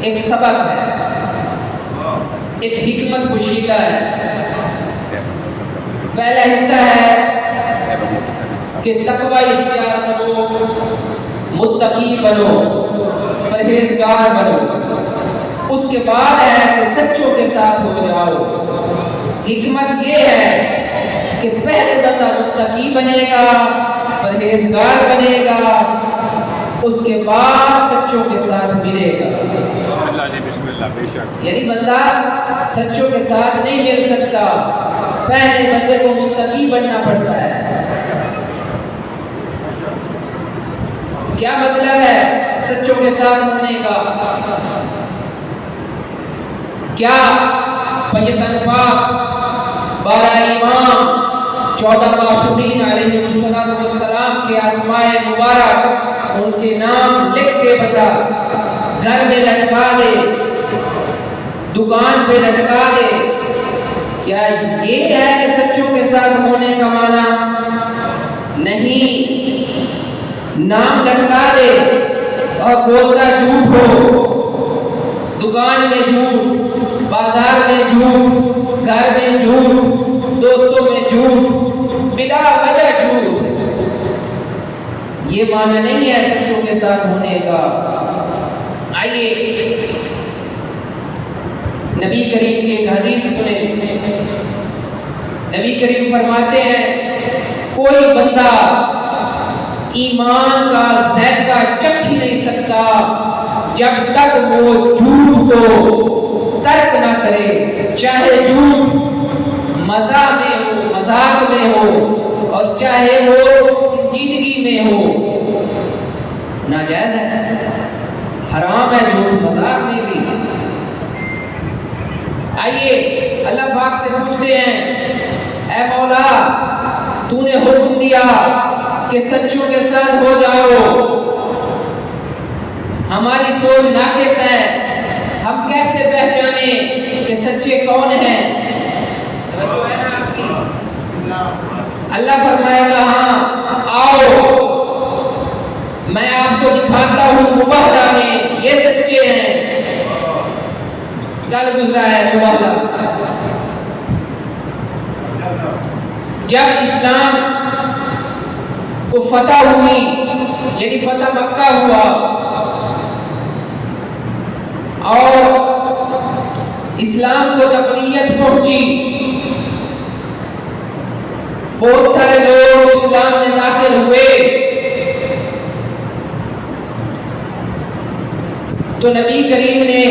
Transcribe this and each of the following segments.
ایک سبق ہے، ایک حکمت پوشیدہ ہے۔ پہلا حصہ ہے کہ تقوی اختیار کرو، متقی بنو، پرہیزگار بنو۔ اس کے بعد ہے کہ سچوں کے ساتھ ہو جاؤ۔ حکمت یہ ہے کہ پہلے بندہ متقی بنے گا، پرہیزگار بنے گا، اس کے بعد سچوں کے ساتھ ملے گا۔ بسم اللہ بے شک۔ یعنی بندہ سچوں کے ساتھ نہیں مل سکتا، پہلے بندے کو متقی بننا پڑتا ہے۔ کیا مطلب ہے سچوں کے ساتھ ہونے کا؟ کیا فیضان پاک 12 امام 14 معصومین علیہ السلام کے اسماء مبارک ان کے نام لکھ کے بتا، گھر میں لٹکا دے، دکان پہ لٹکا دے، کیا یہ ہے سچوں کے ساتھ ہونے کا معنی؟ نہیں، نام لٹکا دے اور بولتا جھوٹ ہو، دکان میں جھوٹ، بازار میں جھوٹ، گھر میں جھوٹ، دوستوں میں جھوٹ، بلا وجہ جھوٹ، یہ معنی نہیں ہے سچوں کے ساتھ ہونے کا۔ آئیے نبی کریم کی ایک حدیث سنیں۔ نبی کریم فرماتے ہیں کوئی بندہ ایمان کا ذائقہ چکھ ہی نہیں سکتا جب تک وہ جھوٹ کو ترک نہ کرے، چاہے جھوٹ مزاح میں ہو، مذاق میں ہو، اور چاہے وہ سنجیدگی میں ہو۔ ناجائز ہے، حرام ہے جھوٹ مذاق میں بھی۔ آئیے اللہ پاک سے پوچھتے ہیں اے مولا تو نے حکم دیا کہ سچوں کے ساتھ ہو جاؤ، ہماری سوچ ناقص ہے، ہم کیسے پہچانے کہ سچے کون ہیں؟ اللہ فرمائے گا ہاں آؤ میں آپ کو دکھاتا ہوں مباہلہ میں یہ سچے ہیں۔ کل گزرا ہے مباہلہ، جب اسلام کو فتح ہوئی، یعنی فتح مکہ ہوا اور اسلام کو تقویت پہنچی، بہت سارے لوگ اسلام میں داخل ہوئے، تو نبی کریم نے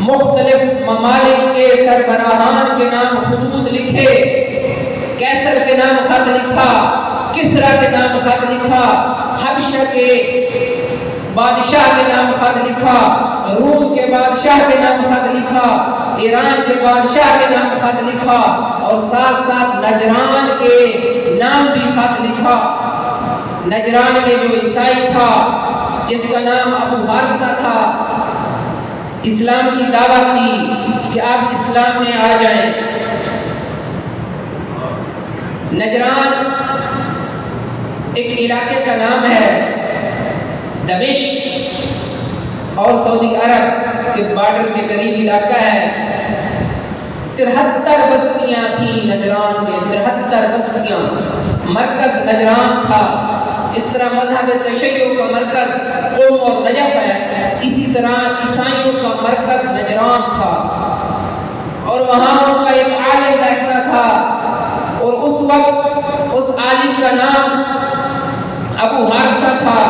مختلف ممالک کے سربراہان کے نام خطوط لکھے، کیسر کے نام خط لکھا، کسرا کے نام خط لکھا، حبشہ کے بادشاہ کے نام خط لکھا، روم کے بادشاہ کے نام خط لکھا، ایران کے بادشاہ کے نام خط لکھا، اور ساتھ ساتھ نجران کے نام بھی خط لکھا۔ نجران میں جو عیسائی تھا جس کا نام ابو حارثہ تھا، اسلام کی دعوت دی کہ آپ اسلام میں آ جائیں۔ نجران ایک علاقے کا نام ہے، دمشق اور سعودی عرب کے بارڈر کے قریب علاقہ ہے۔ 73 بستیاں تھیں نجران میں، 73 بستیاں، مرکز نجران تھا۔ اس طرح مذہب تشیع کا مرکز قوم اور نجف ہے، اسی طرح عیسائیوں کا مرکز نجران تھا، اور وہاں ان کا ایک عالم رہتا تھا، اور اس وقت اس عالم کا نام ابو حارثہ تھا۔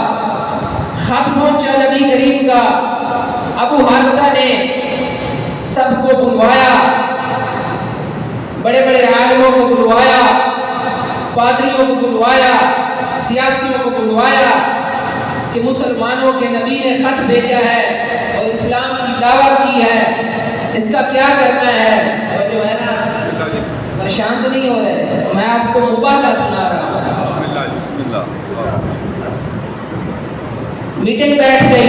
خط پہنچا نبی کریم کا، ابو حارثہ نے سب کو بلوایا، بڑے بڑے عالموں کو بلوایا، پادریوں کو بلوایا، سیاسیوں کو بلوایا کہ مسلمانوں کے نبی نے خط بھیجا ہے اور اسلام کی دعوت کی ہے، اس کا کیا کرنا ہے؟ اور جو ہے نا پریشان تو نہیں ہو رہے، میں آپ کو مباہلہ سنا رہا ہوں۔ بسم اللہ۔ میٹنگ بیٹھ گئی،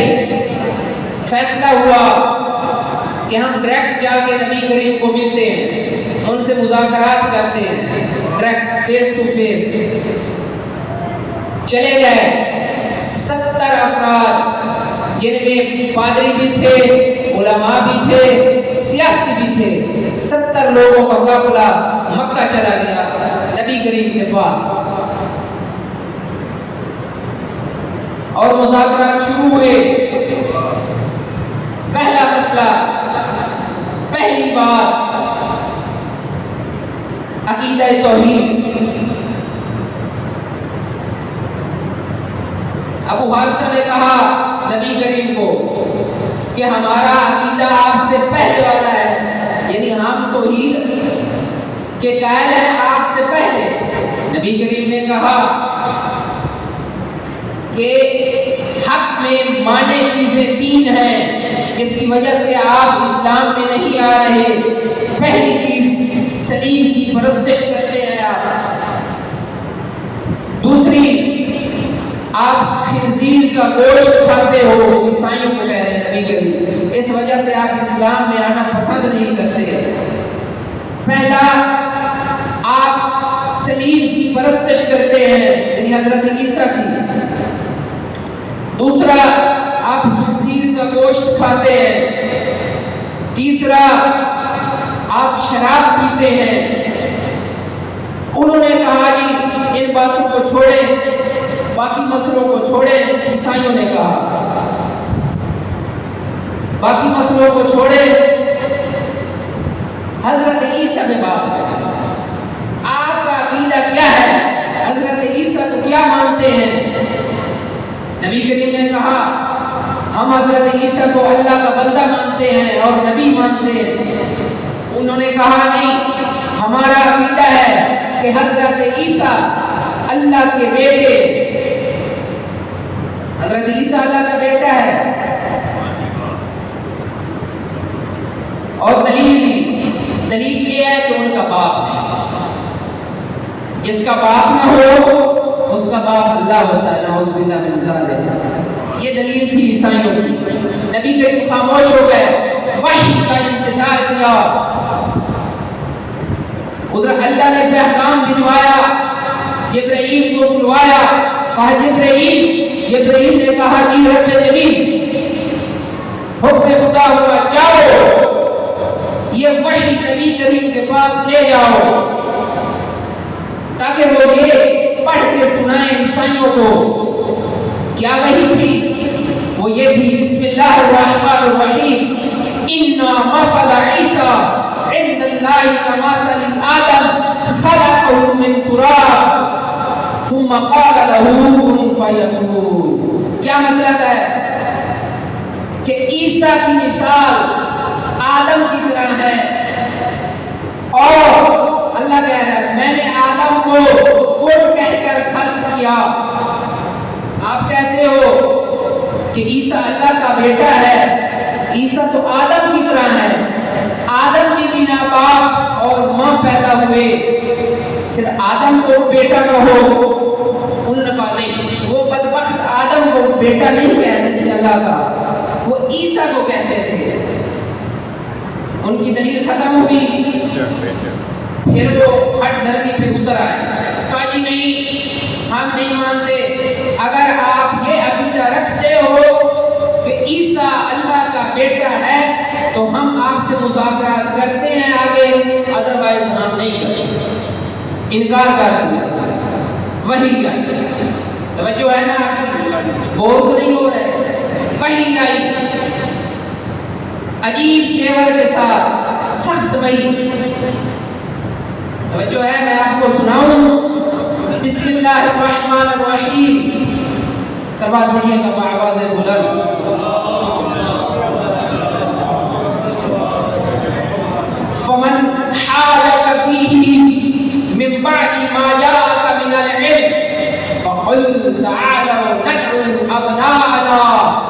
فیصلہ ہوا کہ ہم ڈائریکٹ جا کے نبی کریم کو ملتے ہیں، ان سے مذاکرات کرتے ہیں، ڈائریکٹ فیس ٹو فیس۔ چلے گئے 70 افراد جن میں پادری بھی تھے، علماء بھی تھے، سیاسی بھی تھے، 70 لوگوں کا قافلہ مکہ چلا گیا نبی کریم کے پاس، اور مذاکرات شروع ہوئے۔ پہلا مسئلہ، پہلی بات عقیدہ توحید۔ ابو حارثہ نے کہا نبی کریم کو کہ ہمارا عقیدہ آپ سے پہلے والا ہے، یعنی ہم توحید کے قائل ہیں آپ سے پہلے۔ نبی کریم نے کہا کہ حق میں مانے چیزیں 3 ہیں جس کی وجہ سے آپ اسلام میں نہیں آ رہے۔ پہلی چیز سلیم کی پرستش کرتے ہیں آپ، دوسری آپ خنزیر کا گوشت کھاتے ہو، عیسائیوں کو کہہ رہے ہیں نبی کریم، اس وجہ سے آپ اسلام میں آنا پسند نہیں کرتے۔ پہلا، آپ سلیم کی پرستش کرتے ہیں یعنی حضرت عیسیٰ کی، دوسرا آپ خنزیر کا گوشت کھاتے ہیں، تیسرا آپ شراب پیتے ہیں۔ انہوں نے کہا جی ان باتوں کو چھوڑیں، باقی مسئلوں کو چھوڑیں۔ عیسائیوں نے کہا باقی مسئلوں کو چھوڑیں، حضرت عیسیٰ میں بات کریں، آپ کا عقیدہ کیا ہے، حضرت عیسیٰ کو کیا مانتے ہیں؟ نبی کریم نے کہا ہم حضرت عیسیٰ کو اللہ کا بندہ مانتے ہیں اور نبی مانتے ہیں۔ انہوں نے کہا نہیں، ہمارا عقیدہ ہے کہ حضرت عیسیٰ اللہ کے بیٹے، حضرت عیسیٰ اللہ کا بیٹا ہے، اور دلیل یہ ہے کہ ان کا باپ ہے، جس کا باپ نہ ہو اس کا باپ اللہ ہوتا ہے، نعوذ باللہ من ذالک۔ یہ دلیل تھی عیسائیوں کی۔ نبی کریم خاموش ہو گئے، وحی کا انتظار کیا۔ ادھر اللہ نے پیغام بھجوایا، جبرائیل کو بلوایا، کہا جبرائیل نے کہا جی رب جلیل حکم خدا ہوا، جاؤ یہ وحی نبی کریم کے پاس لے جاؤ تاکہ وہ یہ پڑھ کے سنائیں عیسائیوں کو۔ کیا وحی تھی؟ وہ یہ تھی، بسم اللہ الرحمن الرحیم، اِنَّا مَثَلَ عِیسَىٰ عِندَ اللَّهِ كَمَثَلِ آدَمَ خَلَقَهُ مِن تُرَابٍ ثُمَّ قَالَ لَهُ كُن فَيَكُونُ۔ کیا مطلب ہے کہ عیسیٰ کی مثال آدم کی طرح ہے، اور اللہ کہہ رہا ہے میں نے آدم کو کن کہہ کر خلق کیا۔ آپ کہتے ہو کہ عیسیٰ اللہ کا بیٹا ہے، عیسیٰ تو آدم کی طرح ہے، آدم بھی بنا باپ اور ماں پیدا ہوئے، پھر آدم کو بیٹا کہو۔ انہوں نے کہا نہیں، وہ بدبخت آدم کو بیٹا نہیں کہتے تھے اللہ کا، وہ عیسیٰ کو کہتے تھے۔ ان کی دلیل ختم ہوئی، پھر وہ ہٹ دھرتی پہ اتر آئے، کہا جی نہیں ہم نہیں مانتے، اگر آپ یہ عقیدہ رکھتے ہو کہ عیسیٰ اللہ کا بیٹا ہے تو ہم آپ سے مذاکرات کرتے ہیں آگے، ادروائز ہم نہیں کریں۔ انکار کر دیا، وحی کا توجہ ہے نا، بور تو نہیں ہو رہے، وحی آئی عجیب تیور کے ساتھ، سخت وحی۔ توجہ ہے، میں آپ کو سناؤں، بسم اللہ الرحمن الرحیم، سبات پڑھیے گا بآواز بلند۔ فمن حاجك فيه من بعد ما جاءك من العلم فقل تعالوا ندعو أبناءنا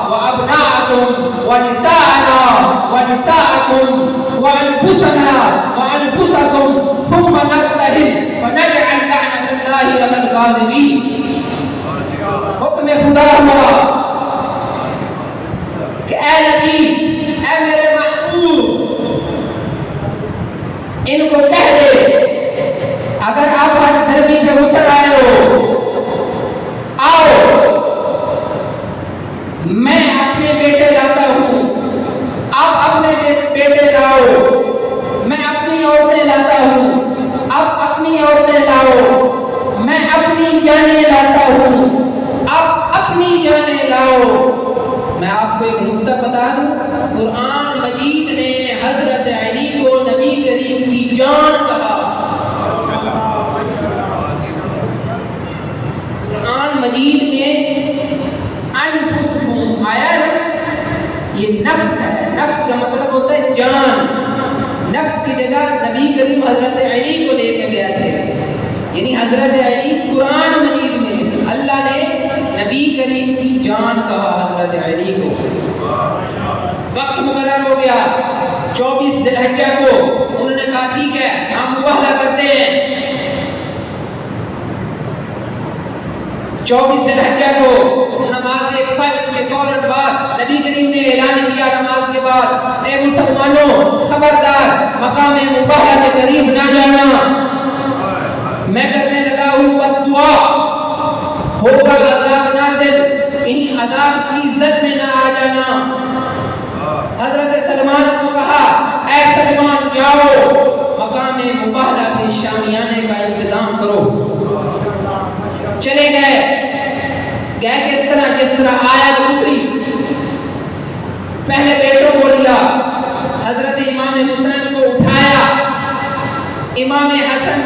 وأبناءكم ونساءنا ونساءكم وأنفسنا وأنفسكم ثم نبتهل فنجعل لعنة الله على الكاذبين۔ حکم خدا ہوا کہ اے نبی، اے میرے محبوب، ان کو کہہ دے اگر آپ ہٹ دھرمی پہ اتر آئے ہو، آؤ میں اپنے آپ کو ایک نکتہ بتا دوں، قرآن مجید نے حضرت علی کو نبی کریم کی جان کہا۔ قرآن مجید میں انفسکم آیا ہے، یہ نفس ہے، نفس کا مطلب ہوتا ہے جان۔ نفس کی جگہ نبی کریم حضرت علی کو لے کے گیا تھے، یعنی حضرت علی قرآن مجید میں اللہ نے نبی کریم کی جان کہا حضرت علی کو۔ وقت مقرر ہو گیا 24 ذی الحجہ کو، انہوں نے کہا ٹھیک ہے ہم مباہلہ کرتے ہیں۔ 24 ذی الحجہ کو نماز فجر کے فوراً بعد نبی کریم نے اعلان کیا نماز کے بعد، اے مسلمانوں خبردار مقام مباہلہ کے قریب نہ جانا، میں کرنے لگا ہوں بد دعا، ہوگا عذاب نازل، کہیں عذاب کی زد میں نہ آ جانا۔ حضرت سلمان کو کہا اے سلمان جاؤ مقام مباہلہ کے شامیانے کا انتظام کرو۔ چلے گئے کس طرح جس طرح آیت اتری، پہلے بیٹوں کو لیا، حضرت امام حسین کو اٹھایا، امام حسن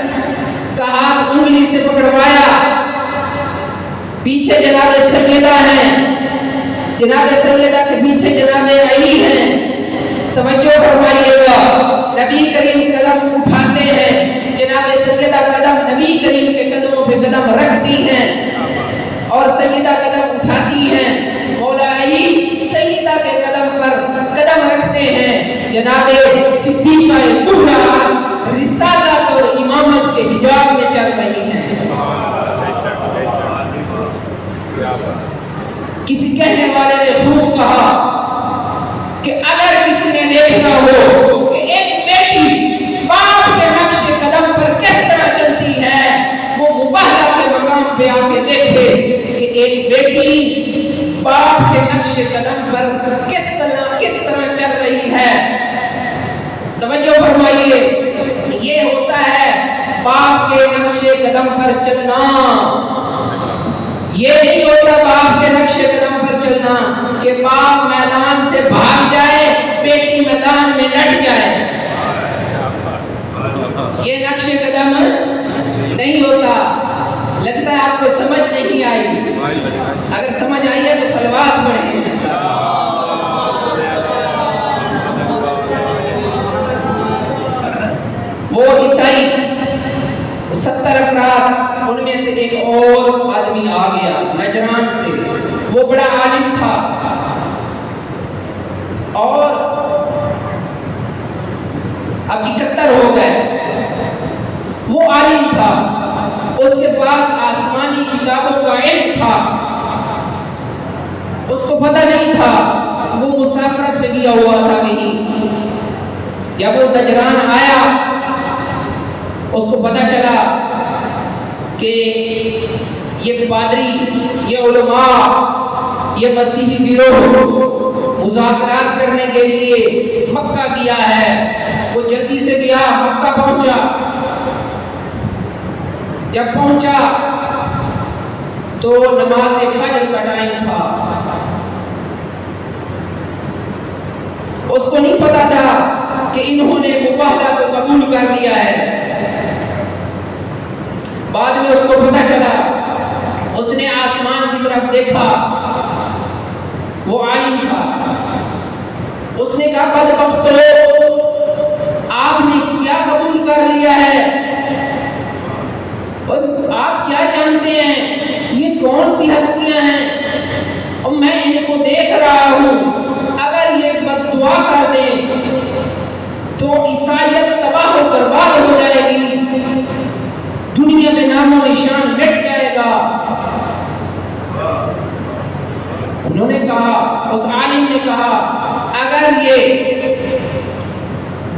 کا ہاتھ انگلی سے پکڑوایا، پیچھے جناب سیدہ ہیں، جناب سیدہ کے پیچھے جناب علی ہیں۔ توجہ فرمائیے گا، نبی کریم قدم اٹھاتے ہیں، جناب سیدہ قدم نبی کریم کے قدموں پہ قدم رکھتی ہیں اور سیدہ قدم اٹھاتی ہیں، مولا علی سیدہ کے قدم پر قدم رکھتے ہیں، جناب صدیقہ کبریٰ رسالت اور امامت کے حجاب میں چل رہی ہیں۔ کسی کہنے والے نے خوب کہا کہ اگر کسی نے دیکھنا ہو کہ ایک بیٹی باپ کے نقش قدم پر کس طرح چلتی ہے، وہ مباہلہ کے مقام پہ آ کے دیکھے کہ ایک بیٹی باپ کے نقش قدم پر کس طرح چل رہی ہے۔ توجہ فرمائیے، یہ ہوتا ہے باپ کے نقش قدم پر چلنا، یہ نہیں ہوتا باپ کے نقش قدم پر چلنا کہ باپ میدان سے بھاگ جائے بیٹی میدان میں لٹ جائے، یہ نقش قدم نہیں ہوتا۔ لگتا ہے آپ کو سمجھ نہیں آئی، اگر سمجھ آئی ہے تو صلوات پڑھیں۔ وہ عیسائی 70 افراد، ان میں سے ایک اور آدمی آ گیا نجران سے، وہ بڑا عالم تھا اور اب 71 ہو گئے۔ وہ عالم تھا، اس کے پاس آسمانی کتابوں کا علم تھا، اس کو پتہ نہیں تھا، وہ مسافرت پہ گیا ہوا تھا کہیں۔ جب وہ نجران آیا اس کو پتہ چلا کہ یہ پادری، یہ علماء، یہ مسیحی گروہ مذاکرات کرنے کے لیے مکہ گیا ہے۔ وہ جلدی سے گیا، مکہ پہنچا۔ جب پہنچا تو نماز فجر کا ٹائم تھا، اس کو نہیں پتا تھا کہ انہوں نے مباہلہ کو قبول کر لیا ہے۔ بعد میں اس کو پتا چلا، اس نے آسمان کی طرف دیکھا، وہ عالم تھا، اس نے کہا بدبختو، آپ نے کیا قبول کر لیا ہے؟ اور آپ کیا جانتے ہیں یہ کون سی ہستیاں ہیں؟ اور میں ان کو دیکھ رہا ہوں، اگر یہ بد دعا کر دیں تو عیسائیت تباہ و برباد ہو جائے گی، دنیا میں نام و نشان مٹ جائے گا۔ انہوں نے کہا، اس عالم نے کہا اگر یہ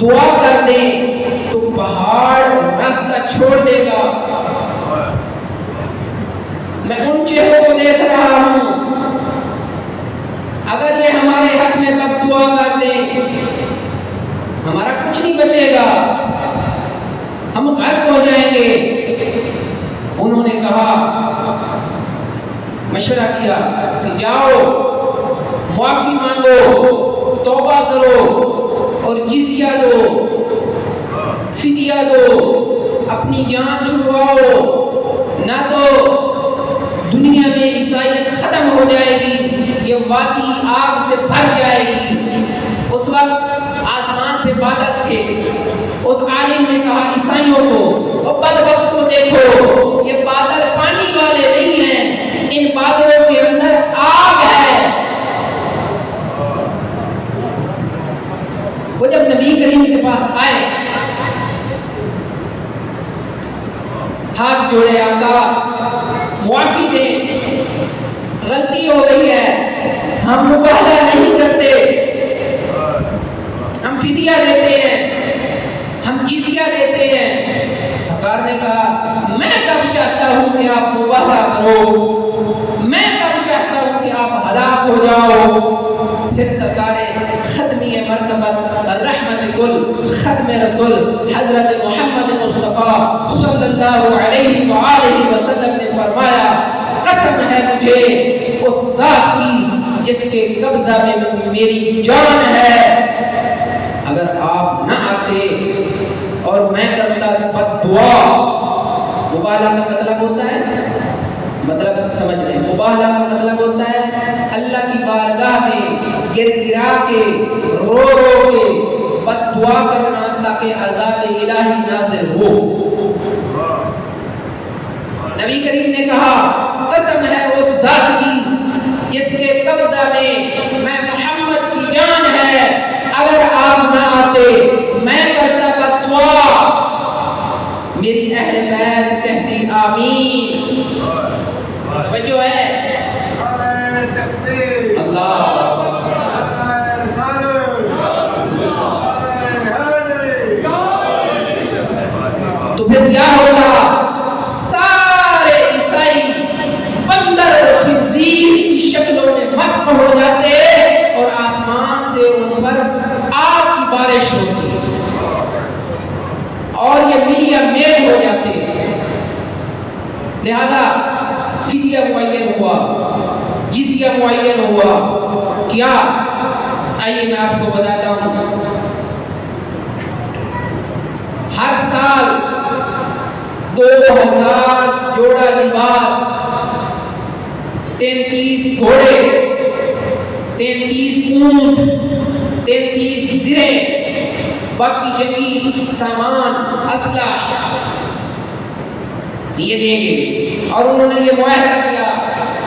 دعا کر دیں تو پہاڑ راستہ چھوڑ دے گا۔ میں ان چہروں کو دیکھ رہا ہوں، اگر یہ ہمارے حق میں بد دعا کر دیں ہمارا کچھ نہیں بچے گا، ہم غرق ہو جائیں گے۔ انہوں نے کہا، مشورہ کیا کہ جاؤ معافی مانگو، توبہ کرو اور جزیہ دو، فدیہ دو، اپنی جان چھڑواؤ، نہ تو دنیا میں عیسائیت ختم ہو جائے گی، یہ وادی آگ سے بھر جائے گی۔ اس وقت آسمان پہ بادل تھے، اس عالم نے کہا عیسائیوں کو، اور بدبخت کو دیکھو، یہ بادل پانی والے نہیں ہیں، ان بادلوں کے اندر آگ ہے۔ وہ جب نبی کریم کے پاس آئے، ہاتھ جوڑے، آقا معافی دیں، غلطی ہو گئی ہے، ہم مباہلہ نہیں کرتے، ہم فدیہ دیتے ہیں، ہم جزیہ دیتے ہیں۔ سرکار نے کہا میں کب چاہتا ہوں کہ آپ مباہلہ کرو، میں کب چاہتا ہوں کہ آپ ہلاک ہو جاؤ۔ پھر سرکار ختمی مرتبت رحمت کل ختم رسول حضرت محمد مصطفیٰ صلی اللہ علیہ وآلہ وسلم نے فرمایا قسم ہے مجھے اس ذات کی جس کے قبضہ میں میری جان ہے، اگر آپ نہ آتے اور میں کرتا بد دعا۔ مباہلہ کا مطلب ہوتا ہے، مطلب سمجھ رہے ہیں، مباہلہ کا مطلب ہوتا ہے اللہ کی بارگاہ میں گر گرا کے رو رو کے بد دعا کرنا تاکہ عذاب الہی نازل ہو۔ نبی کریم نے کہا قسم ہے اس ذات کی جس کے قبضہ میں محمد کی جان ہے، اگر آپ نہ آتے میں کرتا بد دعا، میری اہل بیت کہتی آمین۔ توجہ ہے اللہ۔ تو پھر کیا ہوگا؟ سارے عیسائی بندر خنزیر کی شکلوں میں مسخ ہو جاتے اور آسمان سے ان پر آگ کی بارش ہوتی اور یہ ملیا میل ہو جاتے۔ لہذا فدیہ معین ہوا، جزیہ معین ہوا۔ کیا؟ آئیے میں آپ کو بتاتا ہوں۔ ہر سال 2000 جوڑا لباس، 33 گھوڑے، 33 اونٹ، 33 زریں، باقی جنگی سامان، اسلحہ یہ دیں گے، اور انہوں نے یہ معاہدہ کیا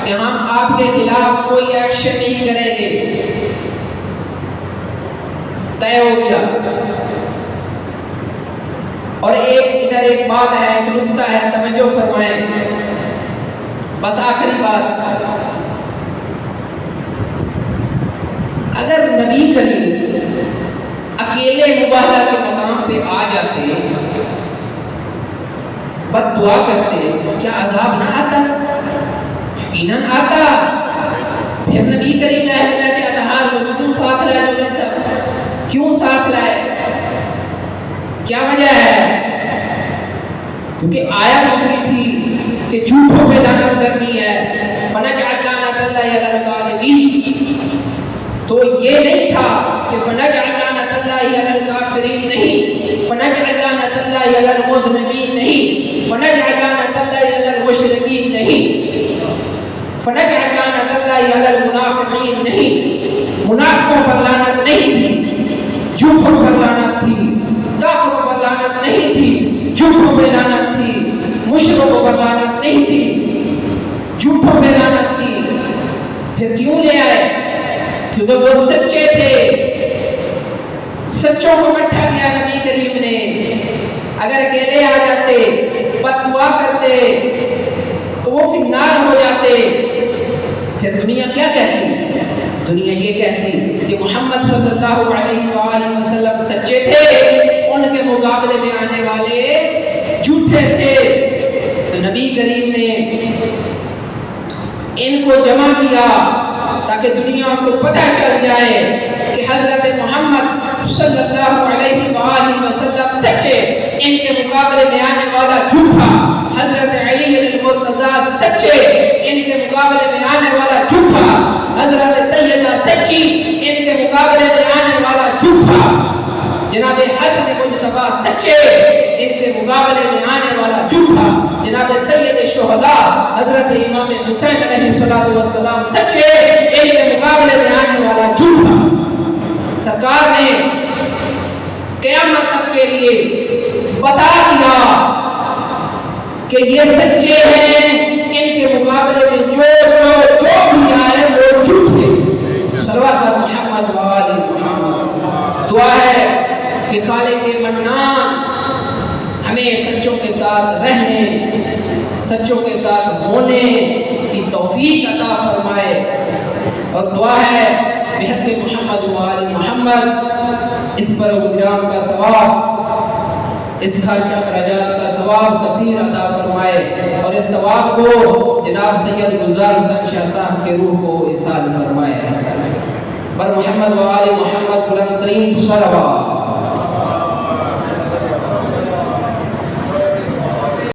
کہ ہم آپ کے خلاف کوئی ایکشن نہیں کریں گے۔ طے ہو گیا۔ اور ادھر ایک بات ہے، ایک نکتہ ہے، توجہ فرمائیں، بس آخری بات۔ اگر نبی کریم اکیلے مباہلہ کے مقام پہ آ جاتے، بد دعا کرتے، کیا عذاب نہ آتا؟ یقیناً آتا۔ پھر نبی کریم اہل بیت اطہار کو کیوں ساتھ لائے؟ جو سب کیوں ساتھ لائے؟ کیا وجہ ہے؟ کیونکہ آیت اتری تھی کہ جھوٹوں پہ لعنت کرنی ہے، فنجعل لعنت اللہ علی الکاذبین۔ تو یہ نہیں تھا کہ فنجعل لعنت اللہ علی الکافرین، نہیں، فنجعل لعنت اللہ علی المذنبین، نہیں، فنجعل لعنت اللہ علی المشرکین، نہیں، فنجعل لعنت اللہ علی المنافقین، نہیں، منافقوں پر لعنت نہیں تھی، جھوٹوں پر لعنت تھی، کافروں پر لعنت نہیں تھی، جھوٹوں پہ لعنت تھی، مشرکوں پر لعنت نہیں تھی، جھوٹوں پہ لعنت تھی۔ پھر کیوں لے آئے؟ کیونکہ وہ سچے تھے، سچوں کو اکٹھا کیا نبی کریم نے۔ اگر اکیلے آ جاتے، بد دعا کرتے تو وہ فی النار ہو جاتے۔ پھر دنیا کیا کہتی؟ دنیا یہ کہتی کہ محمد صلی اللہ علیہ وآلہ وسلم سچے تھے، ان کے مقابلے میں آنے والے جھوٹے تھے۔ تو نبی کریم نے ان کو جمع کیا تاکہ دنیا کو پتہ چل جائے کہ حضرت محمد صلی اللہ علیہ وآلہ وسلم سچے، ان کے مقابلے میں آنے والا جھوٹا۔ حضرت علی المرتضیٰ سچے، ان کے مقابلے میں آنے والا جھوٹا۔ حضرت سیدہ سچی، ان کے مقابلے میں آنے والا جھوٹا، جناب حسن مجتبی سچے، ان کے مقابلے میں آنے والا جھوٹا، جناب سید شہداء حضرت امام حسین علیہ السلام سچے، ان کے مقابلے میں آنے والا جھوٹا۔ سرکار نے قیامت تک کے لیے بتا دیا کہ یہ سچے ہیں، ان کے مقابلے میں جو بھی آئے وہ جھوٹے۔ صلوات محمد و آل محمد۔ دعا ہے کہ خالق منان ہمیں سچوں کے ساتھ رہنے، سچوں کے ساتھ ہونے کی توفیق عطا فرمائے، اور دعا ہے بحق محمد و آل محمد اس پروگرام کا ثواب، اس خرچ اخراجات کا ثواب کثیر عطا فرمائے، اور اس ثواب کو جناب سید گلزار حسین شاہ صاحب کے روح کو ایصال فرمائے۔ بر محمد و آل محمد بلند ترین صلوات۔